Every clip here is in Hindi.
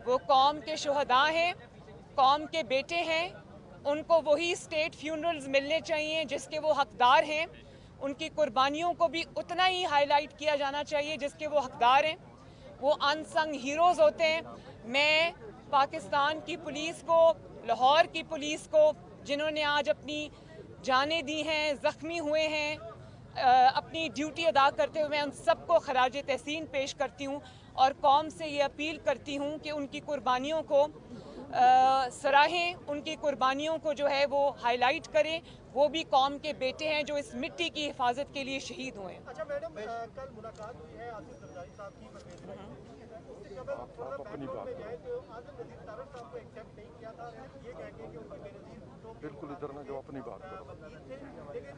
वो कौम के शुहदा हैं, कौम के बेटे हैं, उनको वही स्टेट फ्यूनरल्स मिलने चाहिए जिसके वो हकदार हैं। उनकी कुर्बानियों को भी उतना ही हाईलाइट किया जाना चाहिए जिसके वो हकदार हैं। वो अनसंग हीरोज़ होते हैं। मैं पाकिस्तान की पुलिस को, लाहौर की पुलिस को, जिन्होंने आज अपनी जानें दी हैं, ज़ख्मी हुए हैं, अपनी ड्यूटी अदा करते हुए, उन सबको खराज तहसीन पेश करती हूँ और कौम से ये अपील करती हूँ कि उनकी कुर्बानियों को सराहें, उनकी कुर्बानियों को जो है वो हाईलाइट करें। वो भी कौम के बेटे हैं जो इस मिट्टी की हिफाजत के लिए शहीद हुए हैं। अच्छा मैडम, कल मुलाकात हुई है आसिफ जरदारी साहब की परवेज़ उससे कबल थोड़ा बैकग्राउंड में जाए तो आसिफ नज़ीर तारड़ साहब को एक्सेप्ट नहीं किया था, ये कह के कि उनके बेनज़ीर भुट्टो बिल्कुल इधर ना जो अपनी बात करो। लेकिन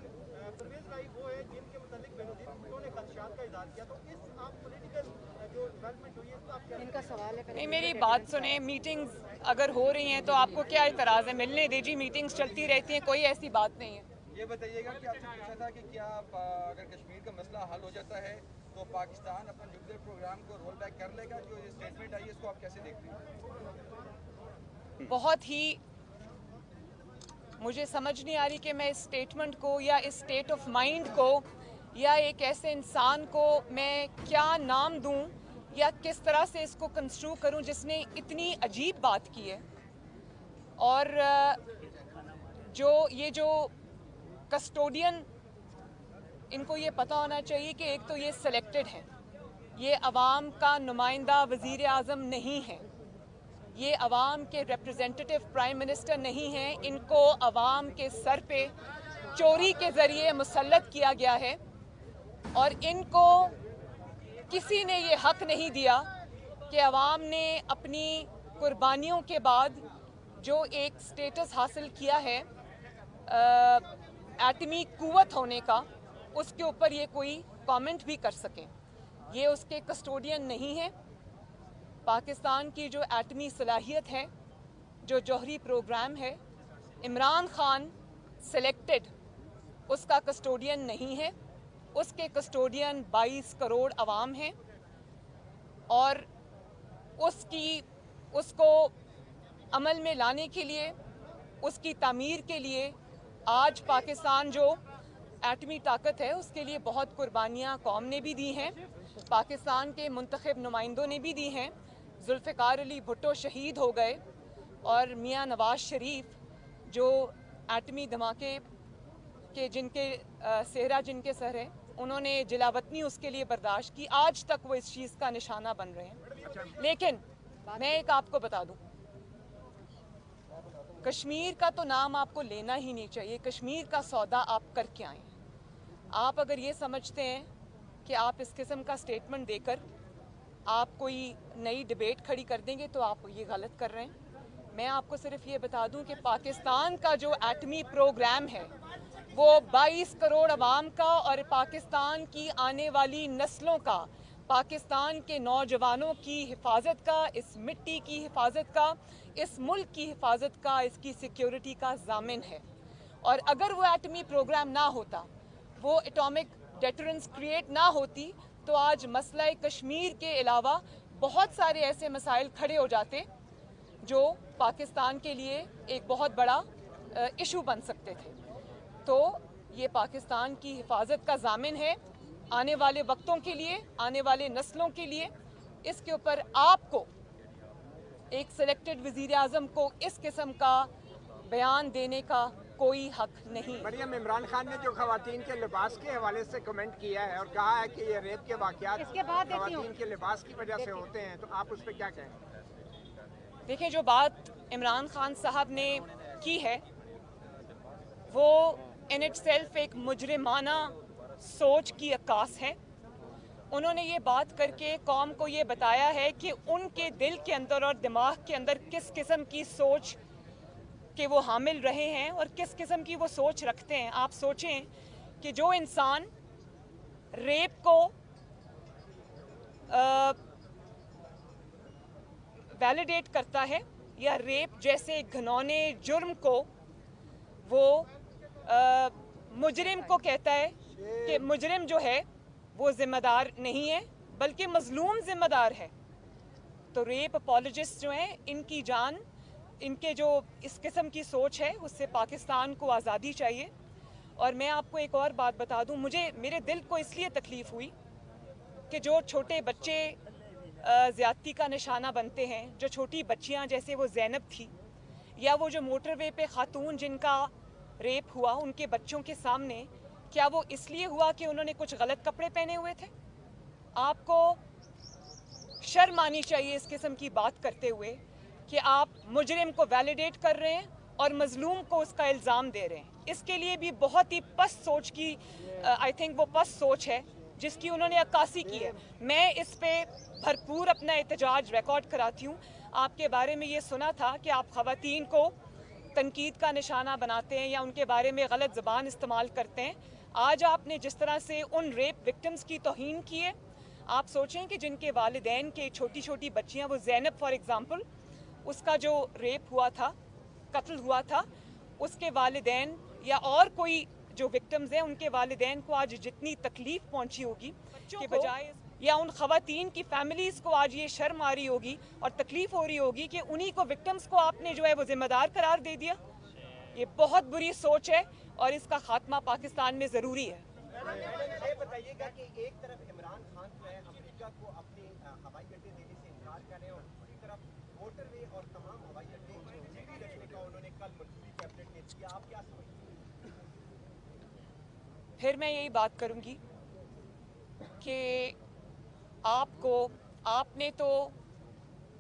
परवेज़ भाई वो है जिनके मुतालिक बेनज़ीर भुट्टो ने खदशात का इज़हार किया। तो इस आप पॉलिटिकल जो डेवलपमेंट हुई है इसको आप क्या, इनका सवाल है? नहीं, मेरी बात सुने। मीटिंग्स अगर हो रही हैं तो आपको क्या इतराज़ है? मिलने दीजिए, मीटिंग्स चलती रहती हैं, कोई ऐसी बात नहीं है। ये बताइएगा कि आपसे पूछा था कि क्या अगर कश्मीर का मसला हल हो जाता है तो पाकिस्तान अपना न्यूक्लियर प्रोग्राम को रोल बैक कर लेगा? जो ये स्टेटमेंट आई है इसको आप कैसे देखते हैं? बहुत ही मुझे समझ नहीं आ रही कि मैं इस स्टेटमेंट को या इस स्टेट ऑफ माइंड को या एक ऐसे इंसान को मैं क्या नाम दूं या किस तरह से इसको कंस्ट्रू करूं जिसने इतनी अजीब बात की है। और जो कस्टोडियन, इनको ये पता होना चाहिए कि एक तो ये सिलेक्टेड हैं, ये अवाम का नुमाइंदा वज़ीर आज़म नहीं है, ये अवाम के रिप्रेजेंटेटिव प्राइम मिनिस्टर नहीं हैं। इनको अवाम के सर पे चोरी के ज़रिए मुसल्लत किया गया है और इनको किसी ने ये हक नहीं दिया कि अवाम ने अपनी कुर्बानियों के बाद जो एक स्टेटस हासिल किया है एटमी कुव्वत होने का, उसके ऊपर ये कोई कमेंट भी कर सकें। ये उसके कस्टोडियन नहीं है। पाकिस्तान की जो एटमी सलाहियत है, जो जौहरी प्रोग्राम है, इमरान खान सिलेक्टेड उसका कस्टोडियन नहीं है। उसके कस्टोडियन 22 करोड़ अवाम हैं और उसको अमल में लाने के लिए, उसकी तामीर के लिए आज पाकिस्तान जो एटमी ताकत है उसके लिए बहुत कुर्बानियाँ कौम ने भी दी हैं, पाकिस्तान के मुंतखब नुमाइंदों ने भी दी हैं। जुल्फ़िकार अली भुट्टो शहीद हो गए और मियाँ नवाज शरीफ जो एटमी धमाके के जिनके सेहरा जिनके सर है, उन्होंने जिलावतनी उसके लिए बर्दाश्त की। आज तक वो इस चीज़ का निशाना बन रहे हैं। लेकिन मैं एक आपको बता दूं, कश्मीर का तो नाम आपको लेना ही नहीं चाहिए। कश्मीर का सौदा आप करके आए। आप अगर ये समझते हैं कि आप इस किस्म का स्टेटमेंट देकर आप कोई नई डिबेट खड़ी कर देंगे तो आप ये गलत कर रहे हैं। मैं आपको सिर्फ ये बता दूं कि पाकिस्तान का जो एटमी प्रोग्राम है वो 22 करोड़ अवाम का और पाकिस्तान की आने वाली नस्लों का, पाकिस्तान के नौजवानों की हिफाजत का, इस मिट्टी की हिफाजत का, इस मुल्क की हिफाजत का, इसकी सिक्योरिटी का ज़ामिन है। और अगर वो एटमी प्रोग्राम ना होता, वो एटॉमिक डेटरेंस क्रिएट ना होती, तो आज मसला कश्मीर के अलावा बहुत सारे ऐसे मसाइल खड़े हो जाते जो पाकिस्तान के लिए एक बहुत बड़ा इशू बन सकते थे। तो ये पाकिस्तान की हिफाजत का ज़ामिन है आने वाले वक्तों के लिए, आने वाले नस्लों के लिए। इसके ऊपर आपको एक सिलेक्टेड वज़ीर आज़म को इस किस्म का बयान देने का कोई हक नहीं। मरियम, इमरान खान ने जो खवातीन के लिबास के हवाले से कमेंट किया है और कहा है कि ये रेप के वाक़यात खवातीन के लिबास की वजह से होते हैं, तो आप उस पर क्या कहें? देखिए, जो बात इमरान खान साहब ने की है वो इन इटसेल्फ एक मुजरिमाना सोच की अक्कास है। उन्होंने ये बात करके कौम को ये बताया है कि उनके दिल के अंदर और दिमाग के अंदर किस किस्म की सोच के वो हामिल रहे हैं और किस किस्म की वो सोच रखते हैं। आप सोचें कि जो इंसान रेप को वैलिडेट करता है या रेप जैसे घिनौने जुर्म को वो मुजरिम को कहता है कि मुजरिम जो है वो जिम्मेदार नहीं है बल्कि मजलूम जिम्मेदार है, तो रेप अपॉलजिस्ट जो हैं, इनकी जान, इनके जो इस किस्म की सोच है, उससे पाकिस्तान को आज़ादी चाहिए। और मैं आपको एक और बात बता दूं, मेरे दिल को इसलिए तकलीफ़ हुई कि जो छोटे बच्चे ज़्यादती का निशाना बनते हैं, जो छोटी बच्चियां जैसे वो ज़ैनब थी, या वो जो मोटरवे पे खातून जिनका रेप हुआ, उनके बच्चों के सामने, क्या वो इसलिए हुआ कि उन्होंने कुछ गलत कपड़े पहने हुए थे? आपको शर्म आनी चाहिए इस किस्म की बात करते हुए कि आप मुजरिम को वैलिडेट कर रहे हैं और मजलूम को उसका इल्ज़ाम दे रहे हैं। इसके लिए भी बहुत ही पस्त सोच की, आई थिंक वो पस्त सोच है जिसकी उन्होंने अक्कासी की है। मैं इस पे भरपूर अपना एहतजाज रिकॉर्ड कराती हूँ। आपके बारे में ये सुना था कि आप ख़वातीन को तनकीद का निशाना बनाते हैं या उनके बारे में गलत ज़बान इस्तेमाल करते हैं। आज आपने जिस तरह से उन रेप विक्टिम्स की तौहीन की है, आप सोचें कि जिनके वालिदैन के छोटी छोटी बच्चियाँ, वो ज़ैनब फॉर एग्ज़ाम्पल, उसका जो रेप हुआ था, कत्ल हुआ था, उसके वालिदैन या और कोई जो विक्टिम्स हैं, उनके वालिदैन को आज जितनी तकलीफ़ पहुंची होगी के बजाय, या उन ख़वातीन की फैमिलीज़ को आज ये शर्म आ रही होगी और तकलीफ़ हो रही होगी कि उन्हीं को, विक्टिम्स को आपने जो है वो ज़िम्मेदार करार दे दिया। ये बहुत बुरी सोच है और इसका खात्मा पाकिस्तान में ज़रूरी है। ये बताइएगा कि एक तरफ इमरान खान जो है अमेरिका को अपने हवाई अड्डे देने से इनकार कर रहे हैं और दूसरी तरफ मोटरवे और तमाम हवाई अड्डे गिरवी रखने का उन्होंने कल मंजूरी कैबिनेट ने दी। आप क्या समझते हैं? फिर मैं यही बात करूंगी कि आपने तो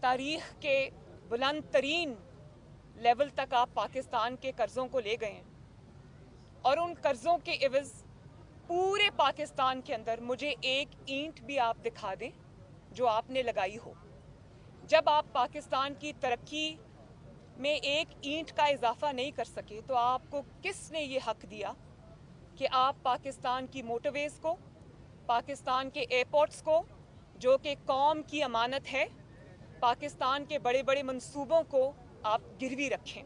तारीख के बुलंद तरीन लेवल तक आप पाकिस्तान के कर्ज़ों को ले गए हैं और उन कर्ज़ों के इवज़ पूरे पाकिस्तान के अंदर मुझे एक ईंट भी आप दिखा दें जो आपने लगाई हो। जब आप पाकिस्तान की तरक्की में एक ईंट का इजाफा नहीं कर सके तो आपको किसने ये हक दिया कि आप पाकिस्तान की मोटरवेज़ को, पाकिस्तान के एयरपोर्ट्स को, जो कि कौम की अमानत है, पाकिस्तान के बड़े बड़े मंसूबों को आप गिरवी रखें?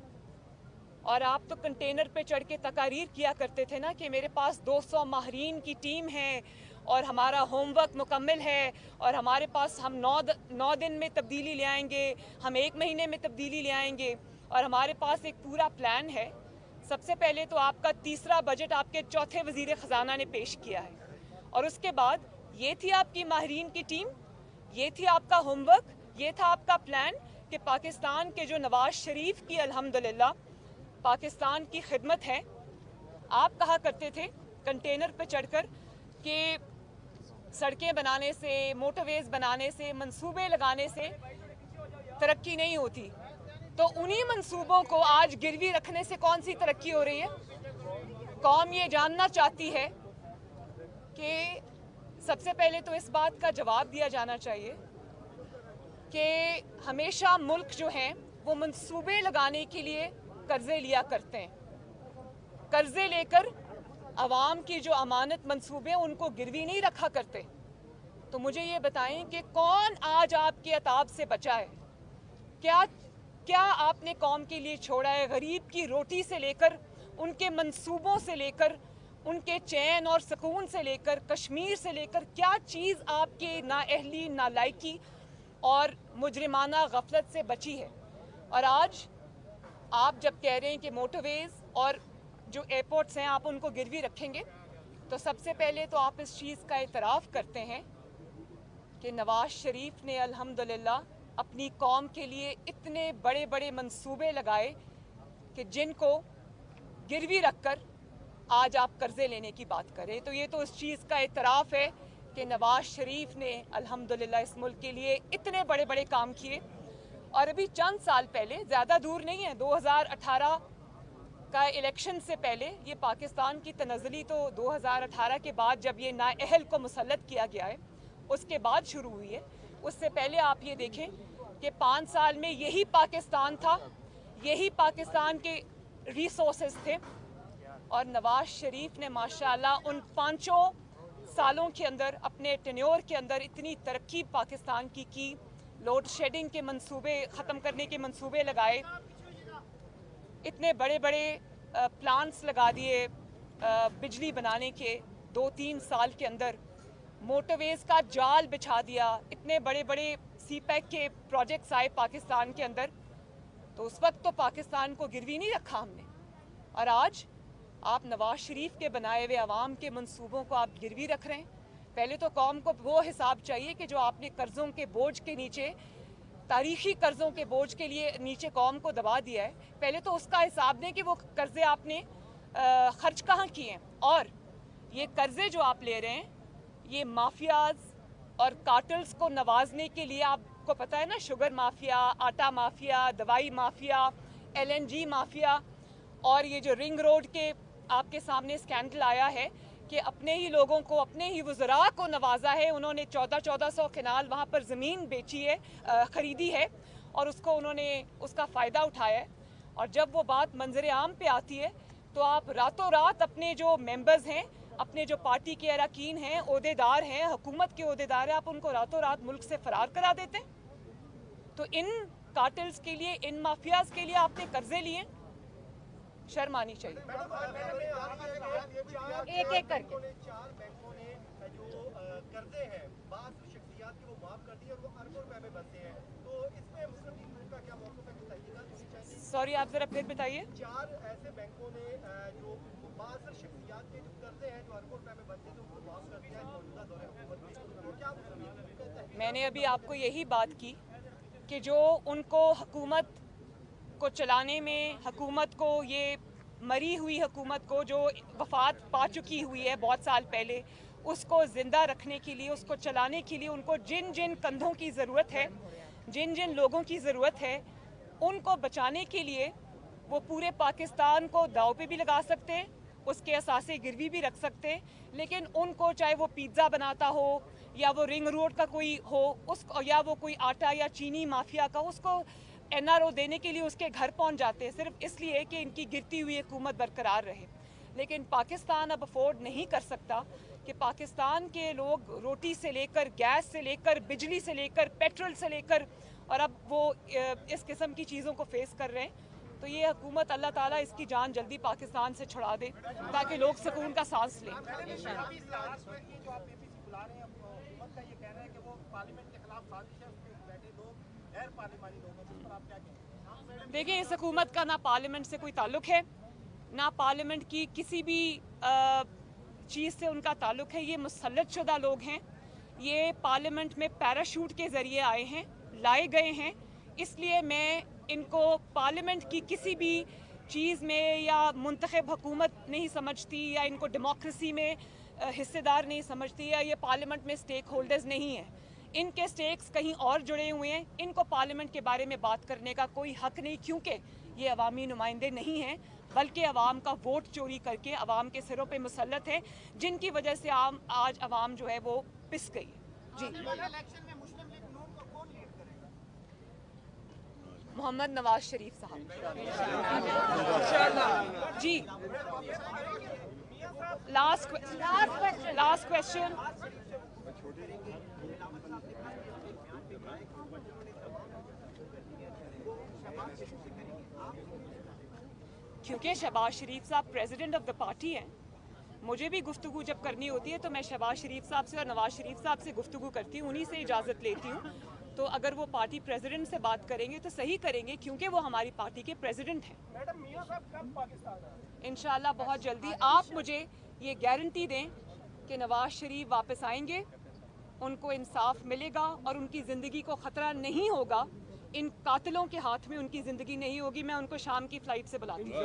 और आप तो कंटेनर पे चढ़ के तकारीर किया करते थे ना कि मेरे पास 200 माहरीन की टीम है और हमारा होमवर्क मुकम्मल है और हमारे पास हम 9 दिन में तब्दीली ले आएंगे, हम 1 महीने में तब्दीली ले आएंगे और हमारे पास एक पूरा प्लान है। सबसे पहले तो आपका तीसरा बजट आपके चौथे वज़ीर ख़जाना ने पेश किया है और उसके बाद ये थी आपकी माहरीन की टीम, ये थी आपका होमवर्क, ये था आपका प्लान कि पाकिस्तान के जो नवाज शरीफ की अल्हम्दुलिल्लाह पाकिस्तान की खिदमत है। आप कहा करते थे कंटेनर पे चढ़कर कि सड़कें बनाने से, मोटरवेज बनाने से, मंसूबे लगाने से तरक्की नहीं होती। तो उन्हीं मंसूबों को आज गिरवी रखने से कौन सी तरक्की हो रही है? कौम ये जानना चाहती है कि सबसे पहले तो इस बात का जवाब दिया जाना चाहिए कि हमेशा मुल्क जो हैं वो मंसूबे लगाने के लिए कर्जे लिया करते हैं। कर्जे लेकर अवाम की जो अमानत मंसूबे हैं उनको गिरवी नहीं रखा करते। तो मुझे ये बताएं कि कौन आज आपके अताब से बचा है? क्या आपने कौम के लिए छोड़ा है? गरीब की रोटी से लेकर, उनके मंसूबों से लेकर, उनके चैन और सुकून से लेकर, कश्मीर से लेकर, क्या चीज़ आपके नाअहली, नालायकी और मुजरिमाना गफलत से बची है? और आज आप जब कह रहे हैं कि मोटरवेज और जो एयरपोर्ट्स हैं आप उनको गिरवी रखेंगे, तो सबसे पहले तो आप इस चीज़ का इतराफ़ करते हैं कि नवाज शरीफ ने अल्हम्दुलिल्लाह अपनी कौम के लिए इतने बड़े बड़े मंसूबे लगाए कि जिनको गिरवी रखकर आज आप कर्जे लेने की बात करें। तो ये तो इस चीज़ का इतराफ़ है कि नवाज शरीफ ने अल्हम्दुलिल्लाह इस मुल्क के लिए इतने बड़े बड़े काम किए। और अभी चंद साल पहले, ज़्यादा दूर नहीं है, 2018 का इलेक्शन से पहले, ये पाकिस्तान की तनज़्ज़ुली तो 2018 के बाद जब ये नाअहल को मुसल्लत किया गया है उसके बाद शुरू हुई है। उससे पहले आप ये देखें कि 5 साल में यही पाकिस्तान था, यही पाकिस्तान के रिसोर्सेज थे और नवाज शरीफ ने माशाअल्लाह उन 5 सालों के अंदर, अपने टेन्योर के अंदर इतनी तरक्की पाकिस्तान की लोड शेडिंग के मंसूबे ख़त्म करने के मंसूबे लगाए, इतने बड़े बड़े प्लांट्स लगा दिए बिजली बनाने के 2-3 साल के अंदर, मोटरवेज़ का जाल बिछा दिया, इतने बड़े बड़े CPEC के प्रोजेक्ट्स आए पाकिस्तान के अंदर, तो उस वक्त तो पाकिस्तान को गिरवी नहीं रखा हमने, और आज आप नवाज शरीफ के बनाए हुए अवाम के मंसूबों को आप गिरवी रख रहे हैं। पहले तो कौम को वो हिसाब चाहिए कि जो आपने कर्ज़ों के बोझ के नीचे, तारीखी कर्ज़ों के बोझ के लिए नीचे कौम को दबा दिया है, पहले तो उसका हिसाब दें कि वो कर्ज़े आपने खर्च कहाँ किए हैं। और ये कर्ज़े जो आप ले रहे हैं, ये माफियाज और कार्टल्स को नवाजने के लिए, आपको पता है ना, शुगर माफिया, आटा माफिया, दवाई माफिया, LNG माफिया, और ये जो रिंग रोड के आपके सामने स्कैंडल आया है कि अपने ही लोगों को, अपने ही वज़रा को नवाजा है। उन्होंने 1400 कनाल वहाँ पर ज़मीन बेची है, ख़रीदी है, और उसको उन्होंने उसका फ़ायदा उठाया है। और जब वो बात मंजर आम पे आती है तो आप रातों रात अपने जो मेंबर्स हैं, अपने जो पार्टी के अरकान हैं, ओहदेदार हैं, हुकूमत के ओहदेदार हैं, आप उनको रातों रात मुल्क से फ़रार करा देते हैं। तो इन कार्टल्स के लिए, इन माफियाज के लिए आपने कर्जे लिए, शर्म आनी चाहिए। एक एक करके 4 बैंकों ने जो कर्जे हैं बास शख्सियात के वो माफ कर दिए और वो अरबों रुपए में बचे हैं, तो इसमें मुस्लिम लीग का क्या मौक़िफ़ है, बताइएगा। सॉरी, आप जरा फिर बताइए। 4 ऐसे बैंकों ने जो बास शख्सियात के जो कर्जे हैं जो अरबों रुपए में बचे थे उनको माफ कर दिया है मौजूदा दौरे हुकूमत में, तो क्या मुस्लिम लीग कहता है? मैंने अभी आपको यही बात की कि जो उनको हुकूमत को चलाने में, हुकूमत को, ये मरी हुई हुकूमत को जो वफात पा चुकी हुई है बहुत साल पहले, उसको ज़िंदा रखने के लिए, उसको चलाने के लिए उनको जिन जिन कंधों की ज़रूरत है, जिन जिन लोगों की ज़रूरत है, उनको बचाने के लिए वो पूरे पाकिस्तान को दाव पे भी लगा सकते हैं, उसके असासे गिरवी भी रख सकते हैं, लेकिन उनको चाहे वो पिज़्ज़ा बनाता हो या वो रिंग रोड का कोई हो, उसको, या वो कोई आटा या चीनी माफिया का, उसको NRO देने के लिए उसके घर पहुंच जाते हैं, सिर्फ इसलिए कि इनकी गिरती हुई हुकूमत बरकरार रहे। लेकिन पाकिस्तान अब अफोर्ड नहीं कर सकता कि पाकिस्तान के लोग रोटी से लेकर, गैस से लेकर, बिजली से लेकर, पेट्रोल से लेकर, और अब वो इस किस्म की चीज़ों को फेस कर रहे हैं। तो ये हुकूमत, अल्लाह ताला इसकी जान जल्दी पाकिस्तान से छुड़ा दे ताकि लोग सुकून का सांस लें। देखिए, इस हुकूमत का ना पार्लियामेंट से कोई ताल्लुक है, ना पार्लियामेंट की किसी भी चीज़ से उनका ताल्लुक है। ये मुसल्लत शुदा लोग हैं, ये पार्लियामेंट में पैराशूट के ज़रिए आए हैं, लाए गए हैं। इसलिए मैं इनको पार्लियामेंट की किसी भी चीज़ में या मुंतखब हुकूमत नहीं समझती, या इनको डेमोक्रेसी में हिस्सेदार नहीं समझती, या ये पार्लियामेंट में स्टेक होल्डर्स नहीं हैं। इनके स्टेक्स कहीं और जुड़े हुए हैं। इनको पार्लियामेंट के बारे में बात करने का कोई हक नहीं, क्योंकि ये अवामी नुमाइंदे नहीं हैं, बल्कि अवाम का वोट चोरी करके अवाम के सिरों पे मुसल्लत है, जिनकी वजह से आज अवाम जो है वो पिस गई है। जी, मोहम्मद नवाज शरीफ साहब जी। Last question. क्योंकि शहबाज शरीफ साहब प्रेसिडेंट ऑफ द पार्टी हैं, मुझे भी गुफ्तगू जब करनी होती है तो मैं शहबाज शरीफ साहब से और नवाज शरीफ साहब से गुफ्तगू करती हूँ, उन्हीं से इजाज़त लेती हूँ। तो अगर वो पार्टी प्रेसिडेंट से बात करेंगे तो सही करेंगे, क्योंकि वो हमारी पार्टी के प्रेसिडेंट हैं। मैडम, मियां साहब कब पाकिस्तान आए? इंशाल्लाह बहुत जल्दी। आप मुझे ये गारंटी दें कि नवाज शरीफ वापस आएंगे, उनको इंसाफ मिलेगा और उनकी ज़िंदगी को ख़तरा नहीं होगा। इन कातिलों के हाथ में उनकी ज़िंदगी नहीं होगी। मैं उनको शाम की फ़्लाइट से बुलाती हूँ।